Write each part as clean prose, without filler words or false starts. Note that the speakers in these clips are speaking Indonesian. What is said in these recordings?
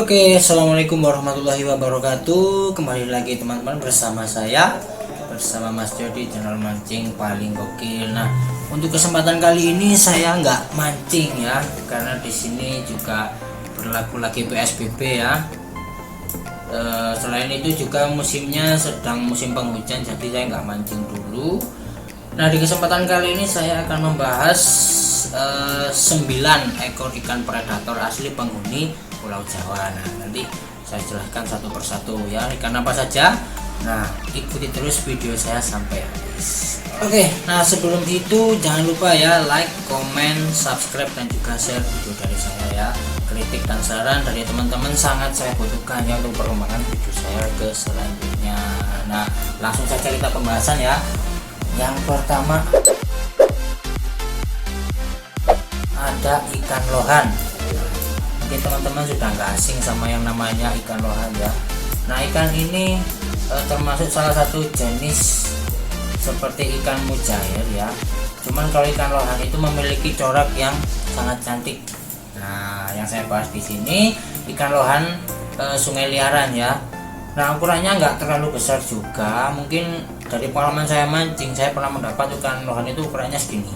Oke, assalamualaikum warahmatullahi wabarakatuh. Kembali lagi teman-teman bersama saya, bersama Mas Jody, channel mancing paling gokil. Nah, untuk kesempatan kali ini saya nggak mancing ya, karena di sini juga berlaku lagi PSBB ya. Selain itu juga musimnya sedang musim penghujan, jadi saya nggak mancing dulu. Nah, di kesempatan kali ini saya akan membahas 9 ekor ikan predator asli penghuni Pulau Jawa. Nah, nanti saya jelaskan satu persatu ya, ikan apa saja. Nah, ikuti terus video saya sampai habis. Oke, nah sebelum itu jangan lupa ya like, komen, subscribe dan juga share video dari saya ya. Kritik dan saran dari teman-teman sangat saya butuhkan ya untuk perkembangan video saya ke selanjutnya. Nah, langsung saja kita pembahasan ya. Yang pertama ada ikan lohan. Mungkin teman-teman sudah nggak asing sama yang namanya ikan lohan ya. Nah, ikan ini termasuk salah satu jenis seperti ikan mujair ya. Cuman kalau ikan lohan itu memiliki corak yang sangat cantik. Nah, yang saya bahas di sini ikan lohan sungai liaran ya. Nah, ukurannya nggak terlalu besar juga. Mungkin dari pengalaman saya mancing, saya pernah mendapat ikan lohan itu ukurannya segini.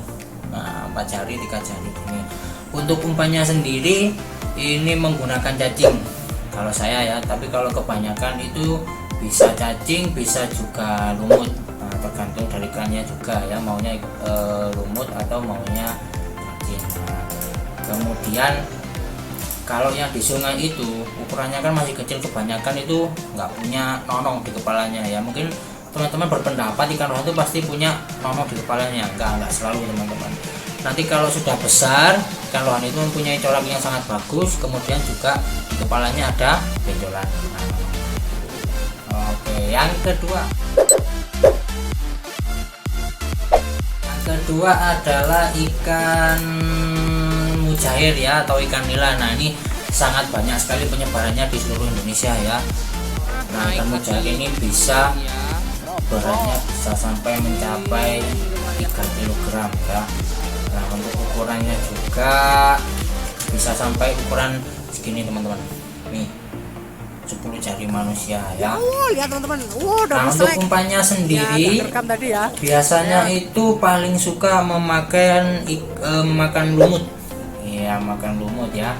Nah, 4 jari, 3 jari ini. Untuk umpannya sendiri ini menggunakan cacing kalau saya ya, tapi kalau kebanyakan itu bisa cacing, bisa juga lumut. Nah, tergantung dari ikannya juga ya, maunya lumut atau maunya cacing. Nah, kemudian kalau yang di sungai itu ukurannya kan masih kecil, kebanyakan itu nggak punya nonong di kepalanya ya. Mungkin teman-teman berpendapat ikan lohan itu pasti punya nonong di kepalanya, enggak selalu teman-teman. Nanti kalau sudah besar, ikan lohan itu mempunyai corak yang sangat bagus, kemudian juga di kepalanya ada benjolan. Oke, yang kedua adalah ikan mujair ya, atau ikan nila. Nah, ini sangat banyak sekali penyebarannya di seluruh Indonesia ya. Nah, ikan mujair ini bisa beratnya bisa sampai mencapai 3 kg ya. Nah, untuk ukurannya juga bisa sampai ukuran segini teman-teman. Nih, 10 jari manusia ya. Lihat teman-teman. Nah, untuk umpannya sendiri ya. biasanya itu paling suka memakan lumut. Iya, makan lumut ya.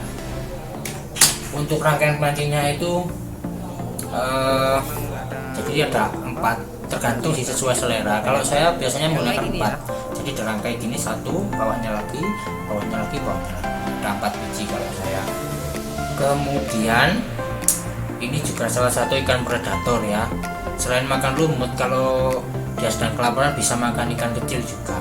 Untuk rangkaian pancingnya itu jadi ada 4, tergantung sih sesuai selera. Kalau saya biasanya menggunakan 4. Jadi dirangkai gini, 1, bawahnya lagi, bawahnya lagi, bawahnya lagi. Ada 4 biji kalau saya. Kemudian ini juga salah satu ikan predator ya. Selain makan lumut, kalau dia sedang kelaparan bisa makan ikan kecil juga.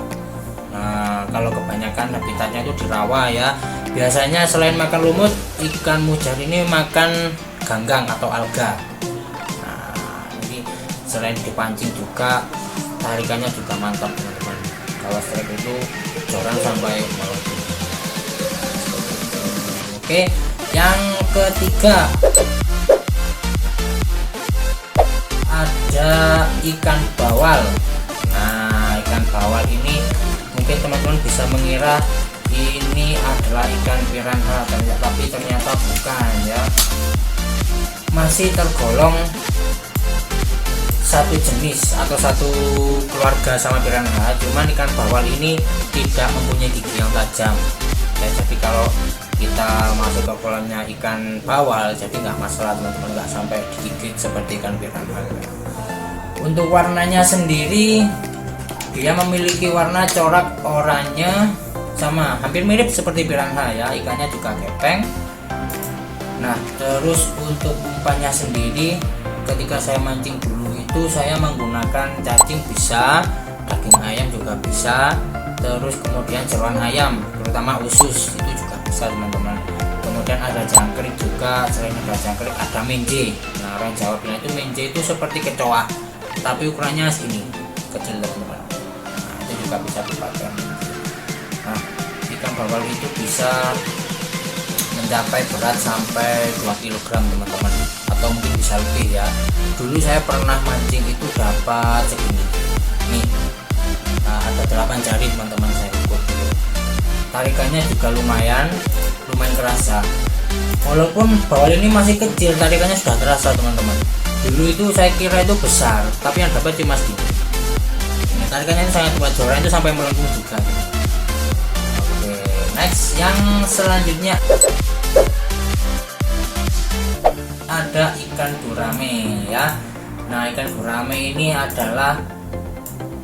Nah, kalau kebanyakan habitatnya itu di rawa ya. Biasanya selain makan lumut, ikan mujair ini makan ganggang atau alga. Nah, ini selain dipancing juga tarikannya juga mantap teman-teman. Kalau strike itu joran sampai melebur. Oke, yang ketiga ada ikan bawal. Nah, ikan bawal ini mungkin teman-teman bisa mengira ini adalah ikan piranha, tapi ternyata bukan ya. Masih tergolong satu jenis atau satu keluarga sama piranha, cuman ikan bawal ini tidak mempunyai gigi yang tajam ya. Jadi kalau kita masuk ke kolamnya ikan bawal, jadi nggak masalah teman-teman, nggak sampai digigit seperti ikan piranha. Untuk warnanya sendiri, dia memiliki warna corak oranye, sama hampir mirip seperti piranha ya. Ikannya juga gepeng. Nah, terus untuk umpannya sendiri, ketika saya mancing dulu itu saya menggunakan cacing bisa, daging ayam juga bisa, terus kemudian jeroan ayam, terutama usus itu juga bisa teman-teman. Kemudian ada jangkrik juga, selain ada jangkrik ada menje. Nah, orang Jawa bilang itu menje itu seperti kecoa, tapi ukurannya segini, kecil teman-teman. Nah, itu juga bisa dipakai. Nah, ikan bawal itu bisa mencapai berat sampai 2 kg teman-teman, atau mungkin bisa lebih ya. Dulu saya pernah mancing itu dapat segini nih. Nah, ada 8 jari teman-teman, saya ukur dulu. Tarikannya juga lumayan kerasa. Walaupun bawal ini masih kecil, tarikannya sudah terasa teman-teman. Dulu itu saya kira itu besar, tapi yang dapat cuma segini. Ini tarikannya ini sangat kuat, joran itu sampai melengkung juga. Oke, next yang selanjutnya ada ikan gurame ya. Nah, ikan gurame ini adalah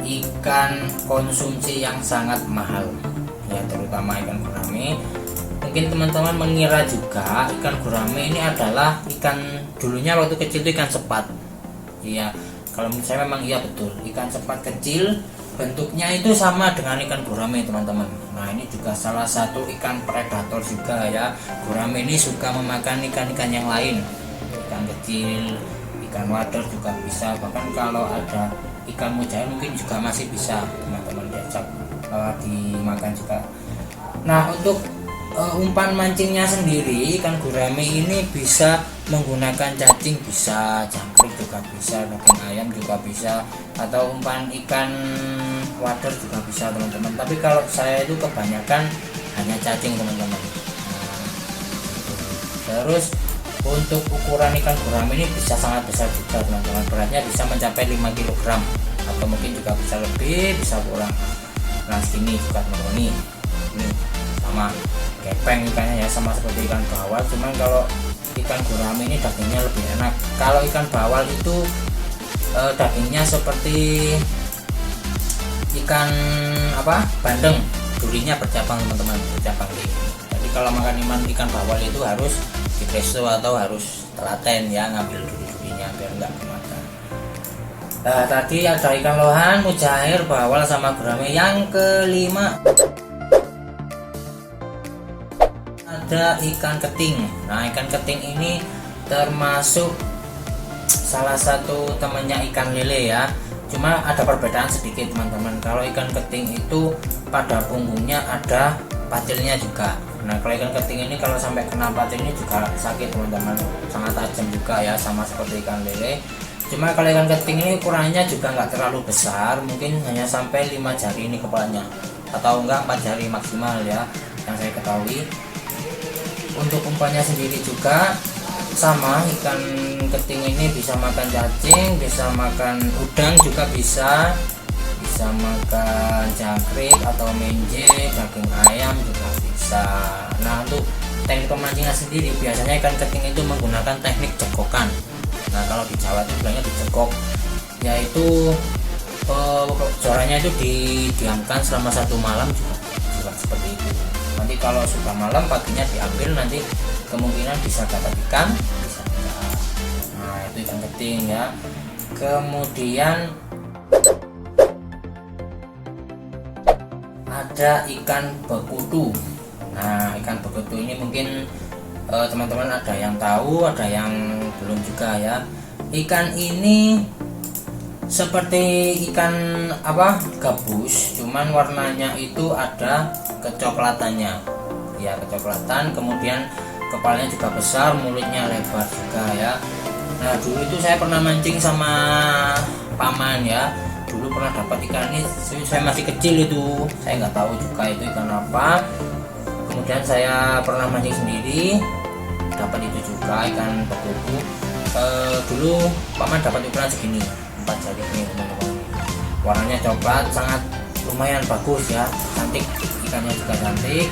ikan konsumsi yang sangat mahal ya, terutama ikan gurame. Mungkin teman-teman mengira juga ikan gurame ini adalah ikan, dulunya waktu kecil itu ikan sepat. Iya, kalau menurut saya memang iya betul, ikan sepat kecil, bentuknya itu sama dengan ikan gurame teman-teman. Nah, ini juga salah satu ikan predator juga ya. Gurame ini suka memakan ikan-ikan yang lain, ikan kecil, ikan wader juga bisa, bahkan kalau ada ikan mujair mungkin juga masih bisa teman-teman diajak dimakan juga. Nah, untuk umpan mancingnya sendiri, ikan gurame ini bisa menggunakan cacing, bisa jangkrik juga bisa, daging ayam juga bisa, atau umpan ikan wader juga bisa teman-teman. Tapi kalau saya itu kebanyakan hanya cacing teman-teman. Nah, terus untuk ukuran ikan gurame ini bisa sangat besar juga teman-teman, beratnya bisa mencapai 5 kg atau mungkin juga bisa lebih, bisa kurang. Nah, segini juga teman-teman, ini sama kepeng ikannya ya, sama seperti ikan bawal, cuman kalau ikan gurame ini dagingnya lebih enak. Kalau ikan bawal itu dagingnya seperti ikan bandeng, durinya bercabang teman-teman, bercabang ini. Jadi kalau makan ikan bawal itu harus di presto atau harus telaten ya, ngambil duri-durinya biar enggak kemakan. Nah, tadi ada ikan lohan, mujair, bawal sama gurame. Yang kelima ada ikan keting. Nah, ikan keting ini termasuk salah satu temannya ikan lele ya, cuma ada perbedaan sedikit teman-teman. Kalau ikan keting itu pada punggungnya ada patilnya juga. Nah, kalau ikan keting ini kalau sampai kena patilnya juga sakit teman-teman, sangat tajam juga ya, sama seperti ikan lele. Cuma kalau ikan keting ini ukurannya juga nggak terlalu besar, mungkin hanya sampai 5 jari ini kepalanya, atau enggak 4 jari maksimal ya, yang saya ketahui. Untuk umpannya sendiri juga sama, ikan keting ini bisa makan cacing, bisa makan udang juga bisa makan jangkrik atau menje, daging ayam juga bisa. Nah, untuk teknik pemancingan sendiri biasanya ikan keting itu menggunakan teknik cekokan. Nah, kalau di Jawa itu bilangnya dicekok, yaitu jorannya itu didiamkan selama 1 malam juga seperti itu. Nanti kalau sudah malam, paginya diambil, nanti kemungkinan bisa dapat ikan, bisa enggak. Nah, itu ikan keting ya. Kemudian ada ikan bekutu. Nah, ikan bekutu ini mungkin teman-teman ada yang tahu, ada yang belum juga ya. Ikan ini seperti ikan gabus, cuman warnanya itu ada kecoklatannya ya, kecoklatan. Kemudian kepalanya juga besar, mulutnya lebar juga ya. Nah, dulu itu saya pernah mancing sama paman ya, dulu pernah dapat ikan ini, saya masih kecil itu, saya nggak tahu juga itu ikan apa. Kemudian saya pernah mancing sendiri, dapat itu juga ikan bekutu. Dulu paman dapat ukuran segini, 4 jari ini teman-teman. Warnanya coklat, sangat lumayan bagus ya, cantik, ikannya juga cantik.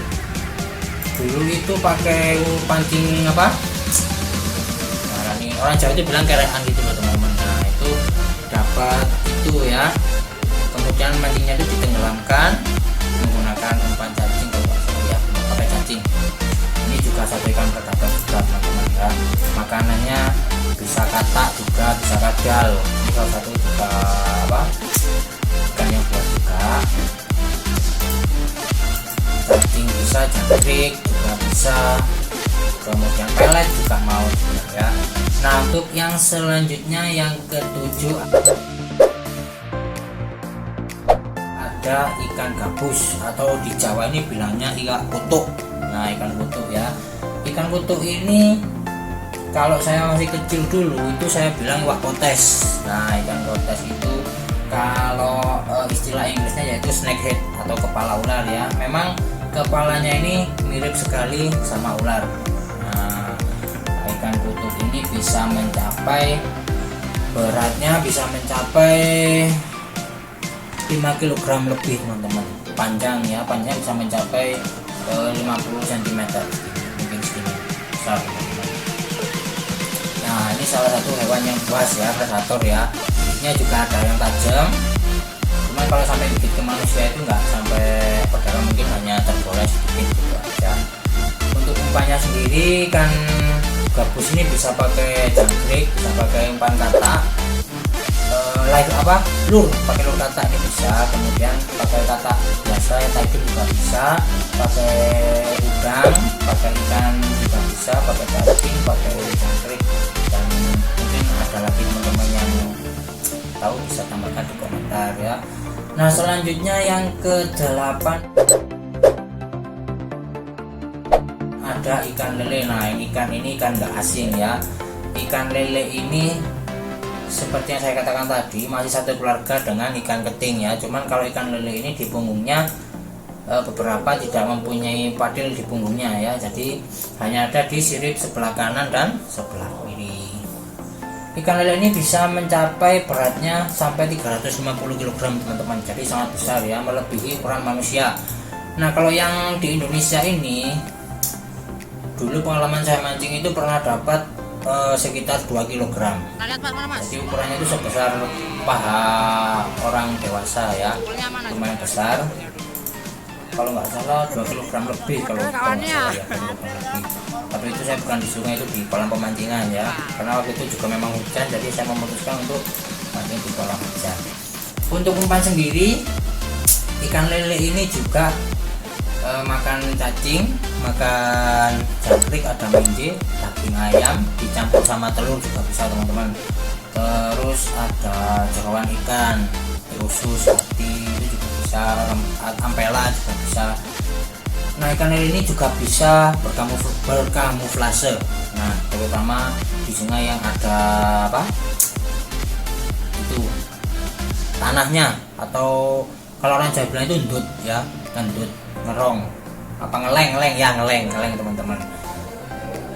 Dulu itu pakai pancing nah, ini orang Jawa itu bilang kerean gitu loh teman-teman. Nah, itu dapat itu ya, kemudian mancingnya itu ditenggelamkan menggunakan umpan cacing, kalau ya pakai cacing. Ini juga satu ikan predator juga teman-teman ya, makanannya bisa katak juga, bisa kadal. Ini salah satu juga ikan yang buat juga. Cacing bisa, jangkrik juga bisa, kemudian pelet juga mau juga ya. Nah, untuk yang selanjutnya yang ketujuh ada ikan gabus, atau di Jawa ini bilangnya ikan kutuk. Nah, ikan kutuk ya, ikan kutuk ini kalau saya masih kecil dulu itu saya bilang iwak kotes. Nah, ikan kotes itu kalau istilah Inggrisnya yaitu snakehead atau kepala ular ya. Memang kepalanya ini mirip sekali sama ular. Nah, tutuk ini bisa mencapai, beratnya bisa mencapai 5 kg lebih teman-teman. Panjang ya, panjang bisa mencapai 50 cm, mungkin segini besar teman-teman. Nah ini salah satu hewan yang buas ya, predator ya. Ini juga ada yang tajam, cuman kalau sampai gigit ke manusia itu nggak sampai pedagang, mungkin hanya tergores sedikit gitu aja. Untuk umpannya sendiri kan gabus ini bisa pakai jangkrik, bisa pakai umpan katak, lur, pakai lur katak ini bisa, kemudian pakai katak biasa yang tajam juga bisa, pakai udang, pakai ikan juga bisa, pakai cacing, pakai jangkrik, dan mungkin ada lagi teman-teman yang tahu bisa tambahkan di komentar ya. Nah selanjutnya yang ke-8 ada ikan lele. Nah ikan ini ikan nggak asing ya. Ikan lele ini seperti yang saya katakan tadi masih satu keluarga dengan ikan keting ya. Cuman kalau ikan lele ini di punggungnya beberapa tidak mempunyai padil di punggungnya ya. Jadi hanya ada di sirip sebelah kanan dan sebelah kiri. Ikan lele ini bisa mencapai beratnya sampai 350 kg teman-teman. Jadi sangat besar ya, melebihi ukuran manusia. Nah kalau yang di Indonesia ini, dulu pengalaman saya mancing itu pernah dapat sekitar 2 kg. Jadi ukurannya itu sebesar paha orang dewasa ya, lumayan besar. Kalau nggak salah 2 kg lebih kalau nggak salah ya, 2 kg lebih. Tapi itu saya bukan di sungai, itu di kolam pemancingan ya. Karena waktu itu juga memang hujan, jadi saya memutuskan untuk mancing di kolam hujan. Untuk umpan sendiri, ikan lele ini juga makan cacing, makan jangkrik, ada menje, daging ayam dicampur sama telur juga bisa teman-teman. Terus ada jeroan ikan, usus, hati itu juga bisa, ampela juga bisa. Nah ikan lele ini juga bisa berkamuflase. Nah terutama di sungai yang ada itu tanahnya, atau kalau orang Jawa bilang itu ndut ya, ndut, ngerong, ngeleng teman-teman.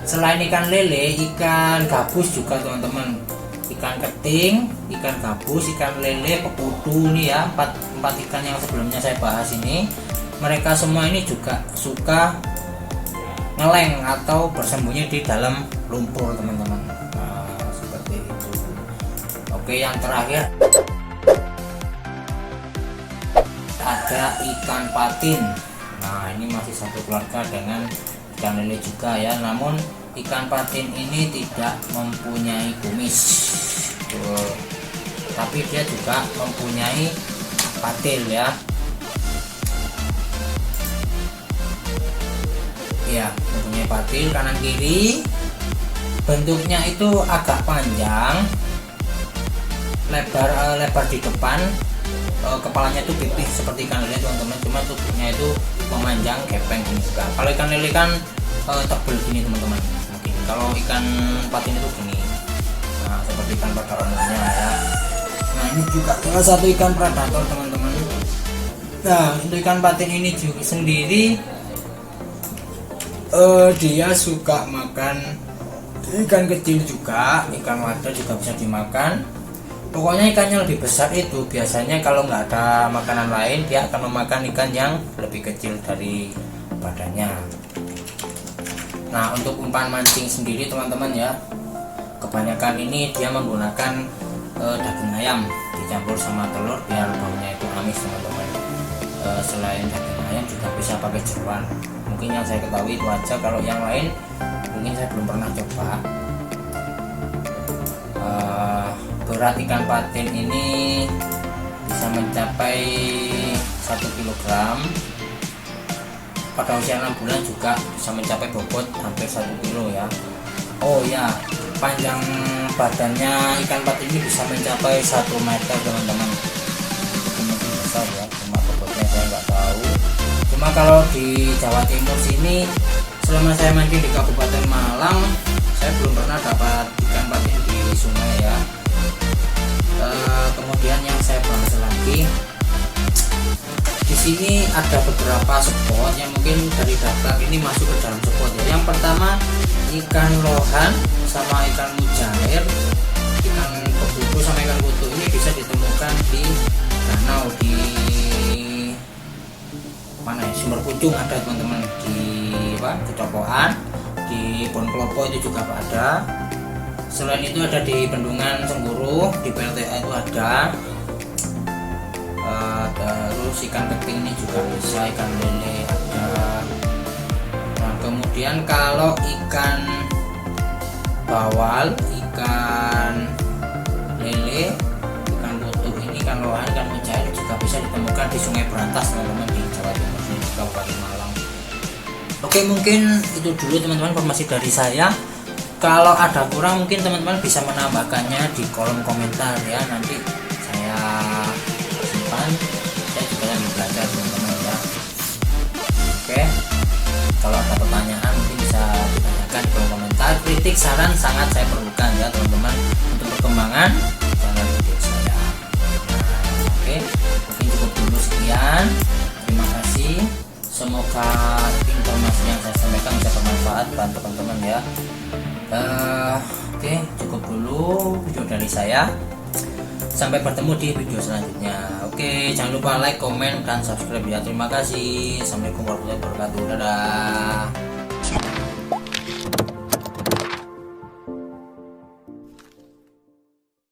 Selain ikan lele, ikan gabus juga teman-teman. Ikan keting, ikan gabus, ikan lele, pekudu nih ya, empat ikan yang sebelumnya saya bahas ini, mereka semua ini juga suka ngeleng atau bersembunyi di dalam lumpur teman-teman. Nah seperti itu. Oke, yang terakhir ada ikan patin. Nah ini masih satu keluarga dengan ikan lele juga ya, namun ikan patin ini tidak mempunyai kumis. Tapi dia juga mempunyai patil ya. Ya, mempunyai patil kanan kiri. Bentuknya itu agak panjang, lebar di depan. Kepalanya itu pipih seperti ikan lele teman-teman, cuma tubuhnya itu memanjang gepeng gini juga. Kalau ikan lele kan tebel gini teman-teman, mungkin kalau ikan patin itu gini. Nah seperti ikan pada umumnya ya. Nah ini juga salah satu ikan predator teman-teman. Nah untuk ikan patin ini juga sendiri dia suka makan ikan kecil juga, ikan wadah juga bisa dimakan. Pokoknya ikan yang lebih besar itu biasanya kalau nggak ada makanan lain, dia akan memakan ikan yang lebih kecil dari badannya. Nah untuk umpan mancing sendiri teman-teman ya, kebanyakan ini dia menggunakan daging ayam dicampur sama telur biar baunya itu amis teman-teman. Selain daging ayam juga bisa pakai jeroan. Mungkin yang saya ketahui itu aja, kalau yang lain mungkin saya belum pernah coba. Berat ikan patin ini bisa mencapai 1 kg. Pada usia 6 bulan juga bisa mencapai bobot hampir 1 kilo ya. Oh ya, panjang badannya ikan patin ini bisa mencapai 1 meter teman-teman. Mungkin besar ya, cuma bobotnya saya nggak tahu. Cuma kalau di Jawa Timur sini, selama saya mancing di Kabupaten Malang, saya belum pernah dapat ikan patin di sungai ya. Kemudian yang saya bahas lagi, di sini ada beberapa spot yang mungkin dari daftar ini masuk ke dalam spot ya. Yang pertama ikan lohan sama ikan mujair, ikan berbulu sama ikan kutu ini bisa ditemukan di danau, di mana ya, Sumber Pucung ada teman-teman, di Kecopoan, di Ponplopo itu juga ada. Selain itu ada di Bendungan Sengguru, di PLTA itu ada. Terus ikan keting ini juga bisa, ikan lele ada. Nah, kemudian kalau ikan bawal, ikan lele, ikan kutu ini, ikan lohan, ikan mujair juga bisa ditemukan di Sungai Berantas teman-teman, di Jawa Timur, di Kabupaten Malang. Oke, mungkin itu dulu teman-teman informasi dari saya. Kalau ada kurang mungkin teman-teman bisa menambahkannya di kolom komentar ya, nanti saya simpan, saya juga lagi belajar teman-teman ya. Oke, kalau ada pertanyaan mungkin bisa ditanyakan di kolom komentar. Kritik, saran sangat saya perlukan ya teman-teman untuk perkembangan channel video saya. Oke, mungkin cukup dulu sekian, terima kasih, semoga informasi yang saya sampaikan bisa bermanfaat buat teman-teman ya. Oke, cukup dulu video dari saya. Sampai bertemu di video selanjutnya. Oke, jangan lupa like, komen, dan subscribe ya. Terima kasih. Assalamualaikum warahmatullahi wabarakatuh. Dadah.